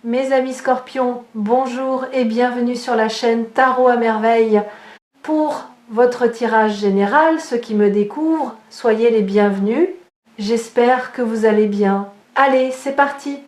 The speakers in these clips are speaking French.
Mes amis scorpions, bonjour et bienvenue sur la chaîne Tarot à merveille. Pour votre tirage général, ceux qui me découvrent, soyez les bienvenus. J'espère que vous allez bien. Allez, c'est parti!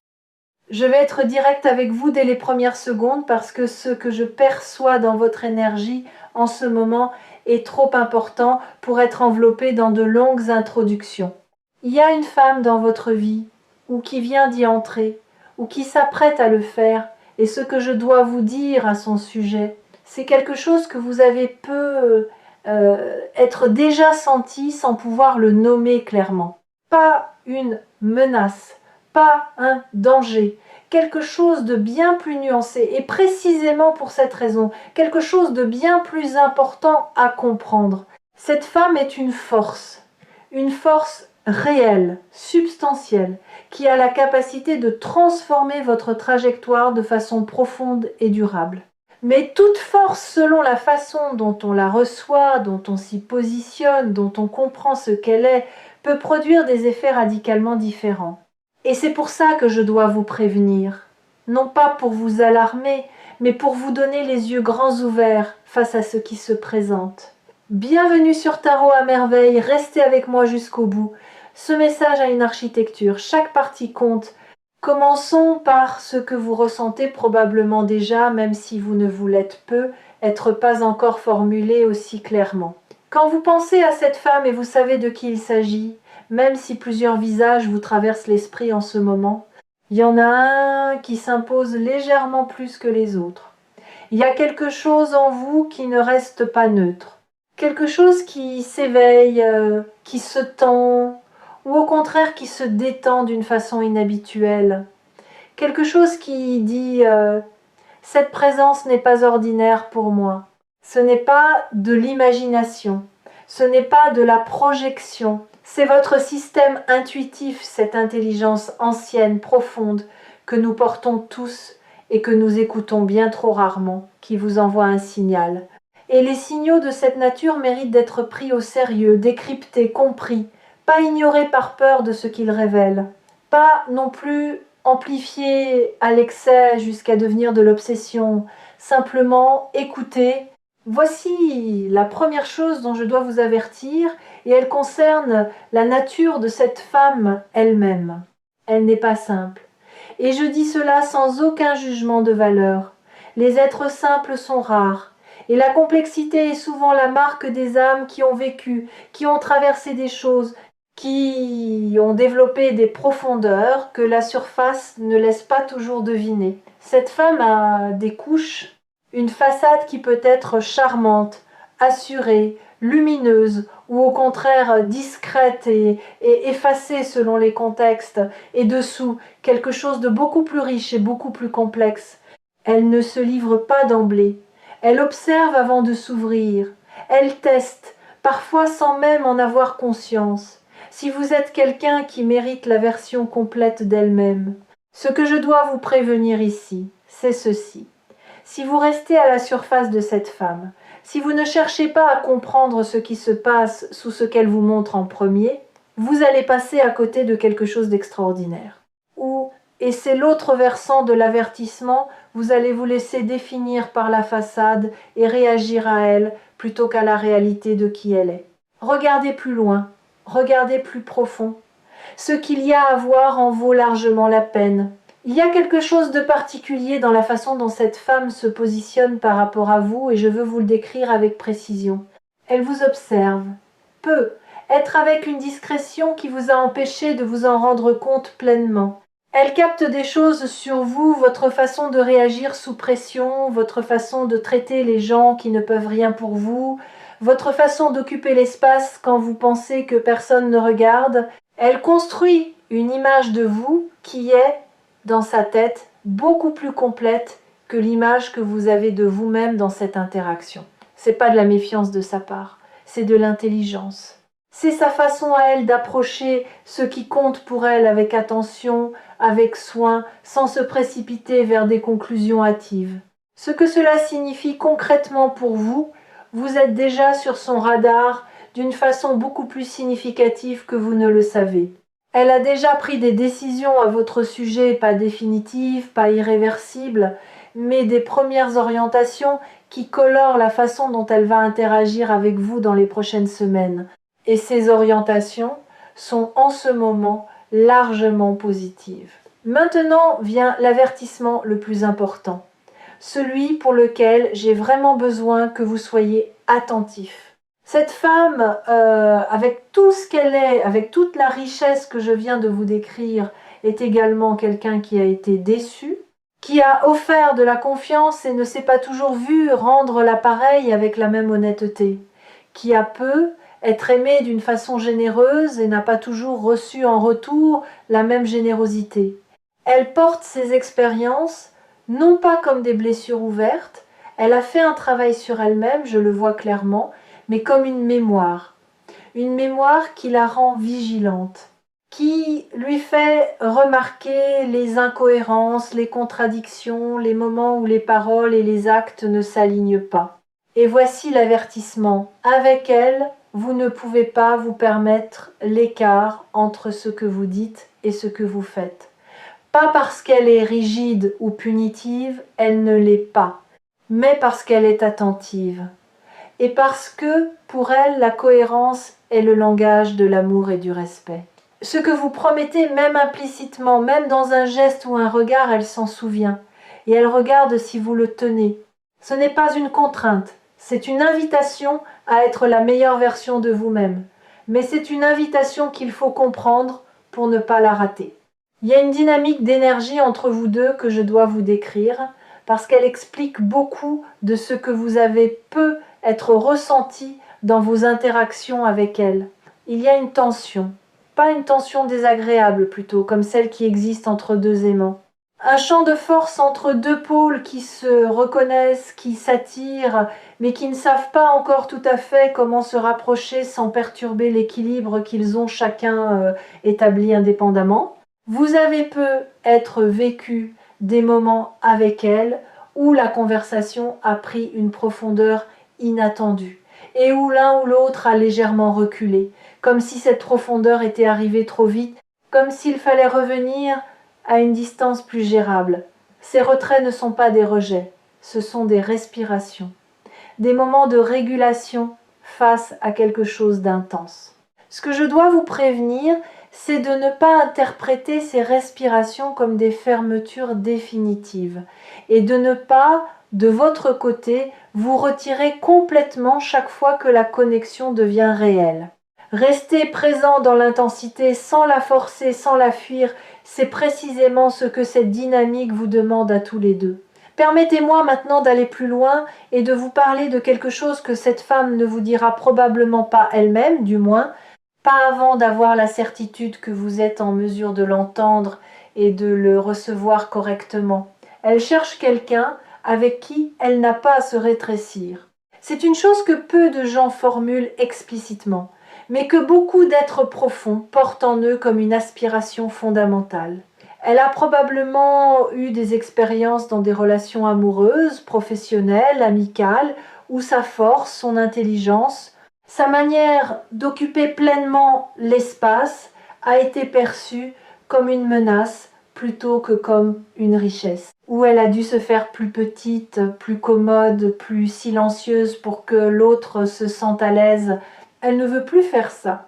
Je vais être direct avec vous dès les premières secondes parce que ce que je perçois dans votre énergie en ce moment est trop important pour être enveloppé dans de longues introductions. Il y a une femme dans votre vie, ou qui vient d'y entrer, ou qui s'apprête à le faire, et ce que je dois vous dire à son sujet, c'est quelque chose que vous avez peu être déjà senti sans pouvoir le nommer clairement. Pas une menace, pas un danger, quelque chose de bien plus nuancé, et précisément pour cette raison, quelque chose de bien plus important à comprendre. Cette femme est une force réelle, substantielle, qui a la capacité de transformer votre trajectoire de façon profonde et durable. Mais toute force, selon la façon dont on la reçoit, dont on s'y positionne, dont on comprend ce qu'elle est, peut produire des effets radicalement différents. Et c'est pour ça que je dois vous prévenir, non pas pour vous alarmer, mais pour vous donner les yeux grands ouverts face à ce qui se présente. Bienvenue sur Tarot à merveille, restez avec moi jusqu'au bout. Ce message a une architecture, chaque partie compte. Commençons par ce que vous ressentez probablement déjà, même si vous ne vous l'êtes peu, être pas encore formulé aussi clairement. Quand vous pensez à cette femme et vous savez de qui il s'agit, même si plusieurs visages vous traversent l'esprit en ce moment, il y en a un qui s'impose légèrement plus que les autres. Il y a quelque chose en vous qui ne reste pas neutre. Quelque chose qui s'éveille, qui se tend, ou au contraire qui se détend d'une façon inhabituelle. Quelque chose qui dit cette présence n'est pas ordinaire pour moi. Ce n'est pas de l'imagination, ce n'est pas de la projection. C'est votre système intuitif, cette intelligence ancienne, profonde, que nous portons tous et que nous écoutons bien trop rarement, qui vous envoie un signal. Et les signaux de cette nature méritent d'être pris au sérieux, décryptés, compris, pas ignorés par peur de ce qu'ils révèlent, pas non plus amplifiés à l'excès jusqu'à devenir de l'obsession, simplement écouter. Voici la première chose dont je dois vous avertir, et elle concerne la nature de cette femme elle-même. Elle n'est pas simple. Et je dis cela sans aucun jugement de valeur. Les êtres simples sont rares. Et la complexité est souvent la marque des âmes qui ont vécu, qui ont traversé des choses, qui ont développé des profondeurs que la surface ne laisse pas toujours deviner. Cette femme a des couches, une façade qui peut être charmante, assurée, lumineuse, ou au contraire discrète et effacée selon les contextes, et dessous, quelque chose de beaucoup plus riche et beaucoup plus complexe. Elle ne se livre pas d'emblée. Elle observe avant de s'ouvrir. Elle teste, parfois sans même en avoir conscience. Si vous êtes quelqu'un qui mérite la version complète d'elle-même, ce que je dois vous prévenir ici, c'est ceci. Si vous restez à la surface de cette femme, si vous ne cherchez pas à comprendre ce qui se passe sous ce qu'elle vous montre en premier, vous allez passer à côté de quelque chose d'extraordinaire. Ou, et c'est l'autre versant de l'avertissement, vous allez vous laisser définir par la façade et réagir à elle plutôt qu'à la réalité de qui elle est. Regardez plus loin, regardez plus profond. Ce qu'il y a à voir en vaut largement la peine. Il y a quelque chose de particulier dans la façon dont cette femme se positionne par rapport à vous et je veux vous le décrire avec précision. Elle vous observe, peut être avec une discrétion qui vous a empêché de vous en rendre compte pleinement. Elle capte des choses sur vous, votre façon de réagir sous pression, votre façon de traiter les gens qui ne peuvent rien pour vous, votre façon d'occuper l'espace quand vous pensez que personne ne regarde. Elle construit une image de vous qui est, dans sa tête, beaucoup plus complète que l'image que vous avez de vous-même dans cette interaction. C'est pas de la méfiance de sa part, c'est de l'intelligence. C'est sa façon à elle d'approcher ce qui compte pour elle avec attention, avec soin, sans se précipiter vers des conclusions hâtives. Ce que cela signifie concrètement pour vous, vous êtes déjà sur son radar d'une façon beaucoup plus significative que vous ne le savez. Elle a déjà pris des décisions à votre sujet, pas définitives, pas irréversibles, mais des premières orientations qui colorent la façon dont elle va interagir avec vous dans les prochaines semaines. Et ces orientations sont en ce moment largement positives. Maintenant vient l'avertissement le plus important, celui pour lequel j'ai vraiment besoin que vous soyez attentifs. Cette femme, avec tout ce qu'elle est, avec toute la richesse que je viens de vous décrire, est également quelqu'un qui a été déçu, qui a offert de la confiance et ne s'est pas toujours vu rendre l'appareil avec la même honnêteté, qui a peu être aimé d'une façon généreuse et n'a pas toujours reçu en retour la même générosité. Elle porte ses expériences non pas comme des blessures ouvertes, elle a fait un travail sur elle-même, je le vois clairement, mais comme une mémoire qui la rend vigilante, qui lui fait remarquer les incohérences, les contradictions, les moments où les paroles et les actes ne s'alignent pas. Et voici l'avertissement. Avec elle, vous ne pouvez pas vous permettre l'écart entre ce que vous dites et ce que vous faites. Pas parce qu'elle est rigide ou punitive, elle ne l'est pas, mais parce qu'elle est attentive. Et parce que, pour elle, la cohérence est le langage de l'amour et du respect. Ce que vous promettez, même implicitement, même dans un geste ou un regard, elle s'en souvient. Et elle regarde si vous le tenez. Ce n'est pas une contrainte, c'est une invitation à être la meilleure version de vous-même. Mais c'est une invitation qu'il faut comprendre pour ne pas la rater. Il y a une dynamique d'énergie entre vous deux que je dois vous décrire, parce qu'elle explique beaucoup de ce que vous avez peu être ressenti dans vos interactions avec elle. Il y a une tension, pas une tension désagréable plutôt, comme celle qui existe entre deux aimants. Un champ de force entre deux pôles qui se reconnaissent, qui s'attirent, mais qui ne savent pas encore tout à fait comment se rapprocher sans perturber l'équilibre qu'ils ont chacun établi indépendamment. Vous avez peu être vécu des moments avec elle où la conversation a pris une profondeur inattendue et où l'un ou l'autre a légèrement reculé, comme si cette profondeur était arrivée trop vite, comme s'il fallait revenir à une distance plus gérable. Ces retraits ne sont pas des rejets, ce sont des respirations, des moments de régulation face à quelque chose d'intense. Ce que je dois vous prévenir, c'est de ne pas interpréter ces respirations comme des fermetures définitives et de ne pas, de votre côté, vous retirer complètement chaque fois que la connexion devient réelle. Rester présent dans l'intensité sans la forcer, sans la fuir, c'est précisément ce que cette dynamique vous demande à tous les deux. Permettez-moi maintenant d'aller plus loin et de vous parler de quelque chose que cette femme ne vous dira probablement pas elle-même, du moins, pas avant d'avoir la certitude que vous êtes en mesure de l'entendre et de le recevoir correctement. Elle cherche quelqu'un avec qui elle n'a pas à se rétrécir. C'est une chose que peu de gens formulent explicitement, mais que beaucoup d'êtres profonds portent en eux comme une aspiration fondamentale. Elle a probablement eu des expériences dans des relations amoureuses, professionnelles, amicales, où sa force, son intelligence, sa manière d'occuper pleinement l'espace a été perçue comme une menace plutôt que comme une richesse, où elle a dû se faire plus petite, plus commode, plus silencieuse pour que l'autre se sente à l'aise. Elle ne veut plus faire ça.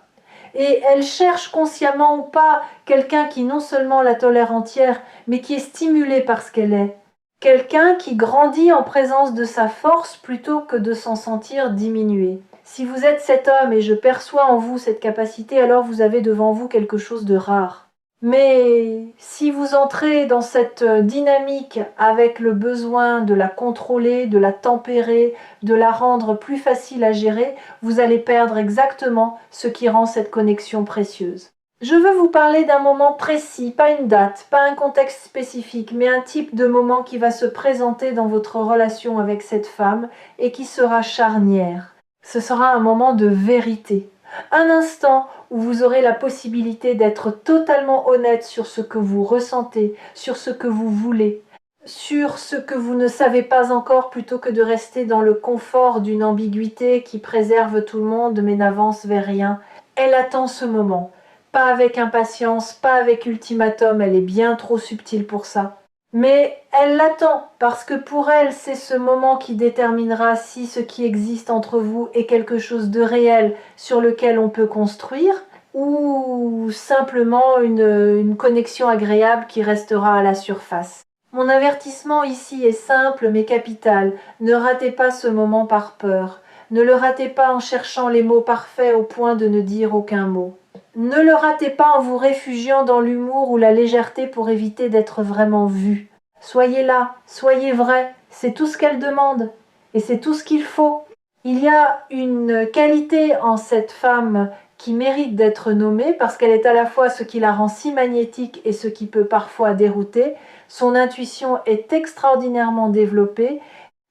Et elle cherche consciemment ou pas quelqu'un qui non seulement la tolère entière, mais qui est stimulé par ce qu'elle est. Quelqu'un qui grandit en présence de sa force plutôt que de s'en sentir diminué. Si vous êtes cet homme et je perçois en vous cette capacité, alors vous avez devant vous quelque chose de rare. Mais si vous entrez dans cette dynamique avec le besoin de la contrôler, de la tempérer, de la rendre plus facile à gérer, vous allez perdre exactement ce qui rend cette connexion précieuse. Je veux vous parler d'un moment précis, pas une date, pas un contexte spécifique, mais un type de moment qui va se présenter dans votre relation avec cette femme et qui sera charnière. Ce sera un moment de vérité. Un instant où vous aurez la possibilité d'être totalement honnête sur ce que vous ressentez, sur ce que vous voulez, sur ce que vous ne savez pas encore plutôt que de rester dans le confort d'une ambiguïté qui préserve tout le monde mais n'avance vers rien. Elle attend ce moment. pas avec impatience, pas avec ultimatum, elle est bien trop subtile pour ça. Mais elle l'attend, parce que pour elle, c'est ce moment qui déterminera si ce qui existe entre vous est quelque chose de réel sur lequel on peut construire, ou simplement une connexion agréable qui restera à la surface. Mon avertissement ici est simple mais capital. Ne ratez pas ce moment par peur. Ne le ratez pas en cherchant les mots parfaits au point de ne dire aucun mot. Ne le ratez pas en vous réfugiant dans l'humour ou la légèreté pour éviter d'être vraiment vu. Soyez là, soyez vrai, c'est tout ce qu'elle demande. Et c'est tout ce qu'il faut. Il y a une qualité en cette femme qui mérite d'être nommée parce qu'elle est à la fois ce qui la rend si magnétique et ce qui peut parfois dérouter. Son intuition est extraordinairement développée.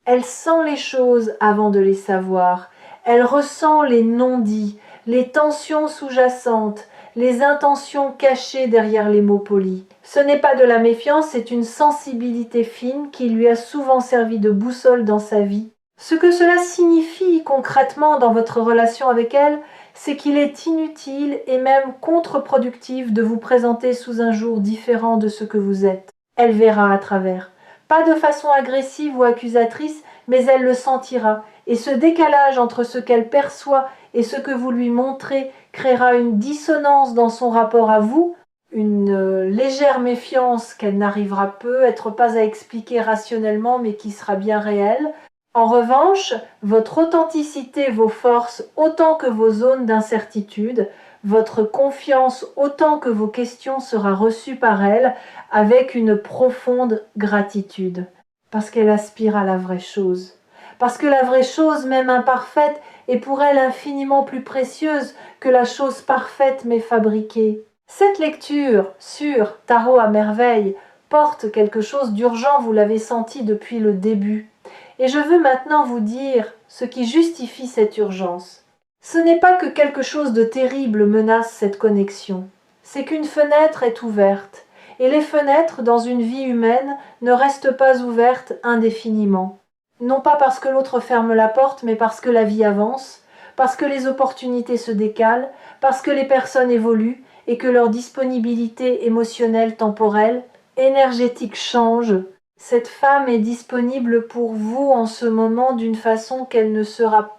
Elle sent les choses avant de les savoir. Elle ressent les non-dits, les tensions sous-jacentes, les intentions cachées derrière les mots polis. Ce n'est pas de la méfiance, c'est une sensibilité fine qui lui a souvent servi de boussole dans sa vie. Ce que cela signifie concrètement dans votre relation avec elle, c'est qu'il est inutile et même contre-productif de vous présenter sous un jour différent de ce que vous êtes. Elle verra à travers. Pas de façon agressive ou accusatrice, mais elle le sentira. Et ce décalage entre ce qu'elle perçoit et ce que vous lui montrez créera une dissonance dans son rapport à vous, une légère méfiance qu'elle n'arrivera peut-être pas à expliquer rationnellement, mais qui sera bien réelle. En revanche, votre authenticité, vos forces, autant que vos zones d'incertitude, votre confiance, autant que vos questions sera reçue par elle avec une profonde gratitude. Parce qu'elle aspire à la vraie chose. Parce que la vraie chose, même imparfaite, est pour elle infiniment plus précieuse que la chose parfaite mais fabriquée. Cette lecture sur Tarot à merveille porte quelque chose d'urgent, vous l'avez senti depuis le début. Et je veux maintenant vous dire ce qui justifie cette urgence. Ce n'est pas que quelque chose de terrible menace cette connexion, c'est qu'une fenêtre est ouverte, et les fenêtres dans une vie humaine ne restent pas ouvertes indéfiniment. Non pas parce que l'autre ferme la porte, mais parce que la vie avance, parce que les opportunités se décalent, parce que les personnes évoluent et que leur disponibilité émotionnelle, temporelle, énergétique change. Cette femme est disponible pour vous en ce moment d'une façon qu'elle ne sera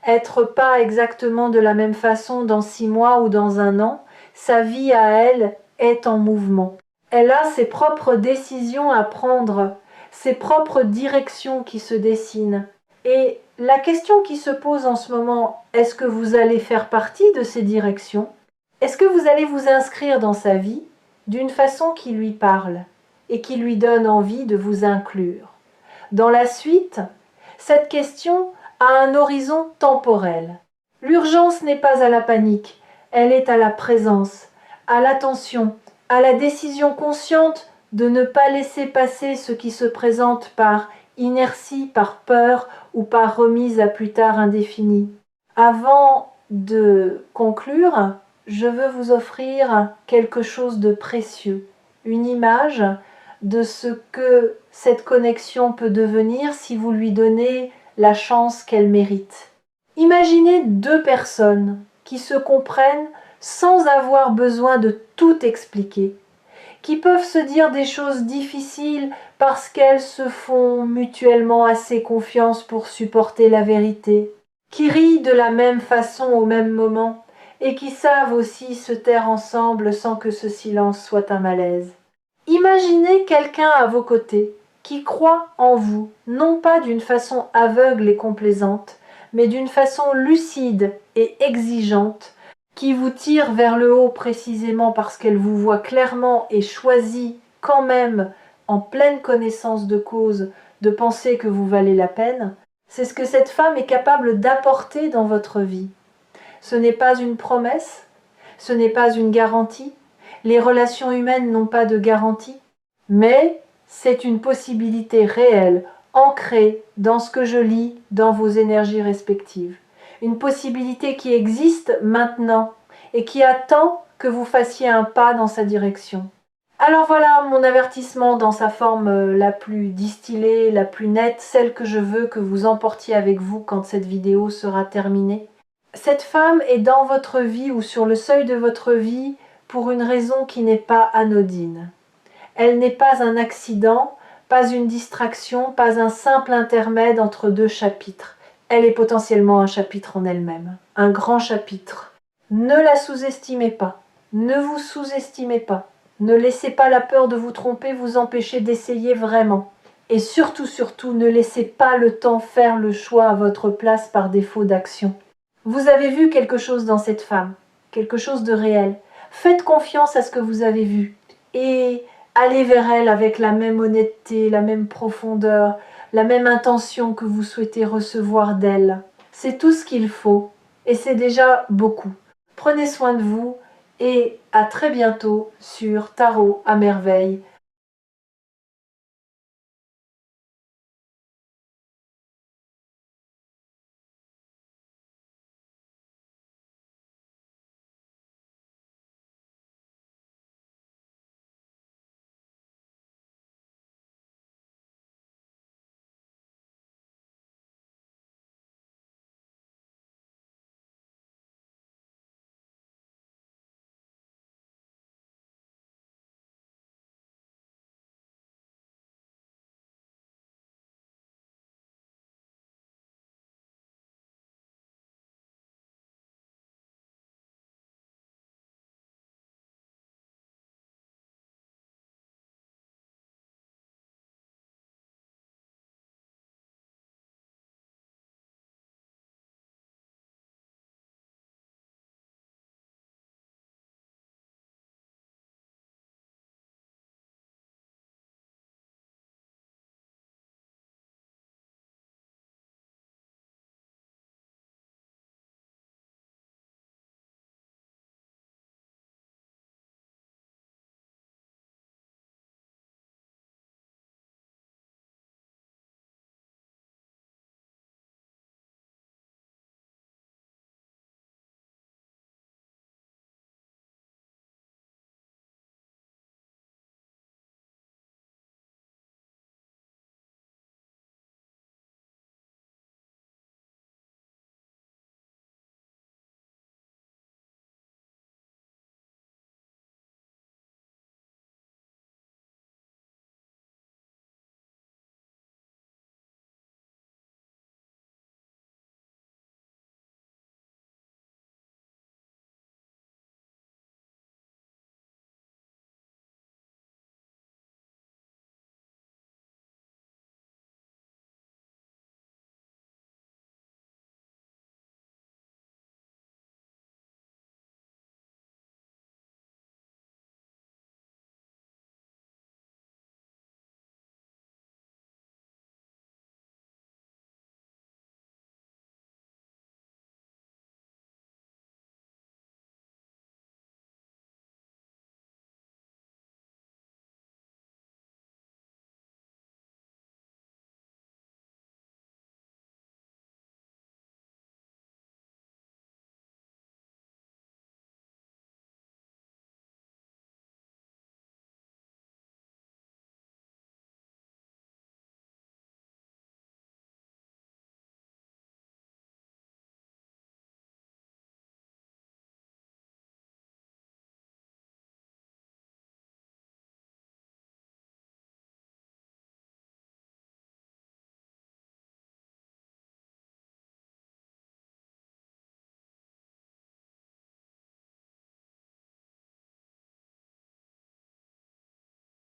être pas exactement de la même façon dans 6 mois ou dans 1 an. Sa vie à elle est en mouvement. Elle a ses propres décisions à prendre, ses propres directions qui se dessinent. Et la question qui se pose en ce moment, est-ce que vous allez faire partie de ces directions? Est-ce que vous allez vous inscrire dans sa vie d'une façon qui lui parle et qui lui donne envie de vous inclure? Dans la suite, cette question a un horizon temporel. L'urgence n'est pas à la panique, elle est à la présence, à l'attention, à la décision consciente de ne pas laisser passer ce qui se présente par inertie, par peur ou par remise à plus tard indéfinie. Avant de conclure, je veux vous offrir quelque chose de précieux, une image de ce que cette connexion peut devenir si vous lui donnez la chance qu'elle mérite. Imaginez 2 personnes qui se comprennent sans avoir besoin de tout expliquer, qui peuvent se dire des choses difficiles parce qu'elles se font mutuellement assez confiance pour supporter la vérité, qui rient de la même façon au même moment et qui savent aussi se taire ensemble sans que ce silence soit un malaise. Imaginez quelqu'un à vos côtés qui croit en vous, non pas d'une façon aveugle et complaisante, mais d'une façon lucide et exigeante, qui vous tire vers le haut précisément parce qu'elle vous voit clairement et choisit quand même, en pleine connaissance de cause, de penser que vous valez la peine. C'est ce que cette femme est capable d'apporter dans votre vie. Ce n'est pas une promesse, ce n'est pas une garantie. Les relations humaines n'ont pas de garantie, mais c'est une possibilité réelle, ancrée dans ce que je lis dans vos énergies respectives. Une possibilité qui existe maintenant et qui attend que vous fassiez un pas dans sa direction. Alors voilà mon avertissement dans sa forme la plus distillée, la plus nette, celle que je veux que vous emportiez avec vous quand cette vidéo sera terminée. Cette femme est dans votre vie ou sur le seuil de votre vie pour une raison qui n'est pas anodine. Elle n'est pas un accident, pas une distraction, pas un simple intermède entre deux chapitres. Elle est potentiellement un chapitre en elle-même, un grand chapitre. Ne la sous-estimez pas, ne vous sous-estimez pas, ne laissez pas la peur de vous tromper vous empêcher d'essayer vraiment. Et surtout, surtout, ne laissez pas le temps faire le choix à votre place par défaut d'action. Vous avez vu quelque chose dans cette femme, quelque chose de réel. Faites confiance à ce que vous avez vu et allez vers elle avec la même honnêteté, la même profondeur, la même intention que vous souhaitez recevoir d'elle. C'est tout ce qu'il faut et c'est déjà beaucoup. Prenez soin de vous et à très bientôt sur Tarot à merveille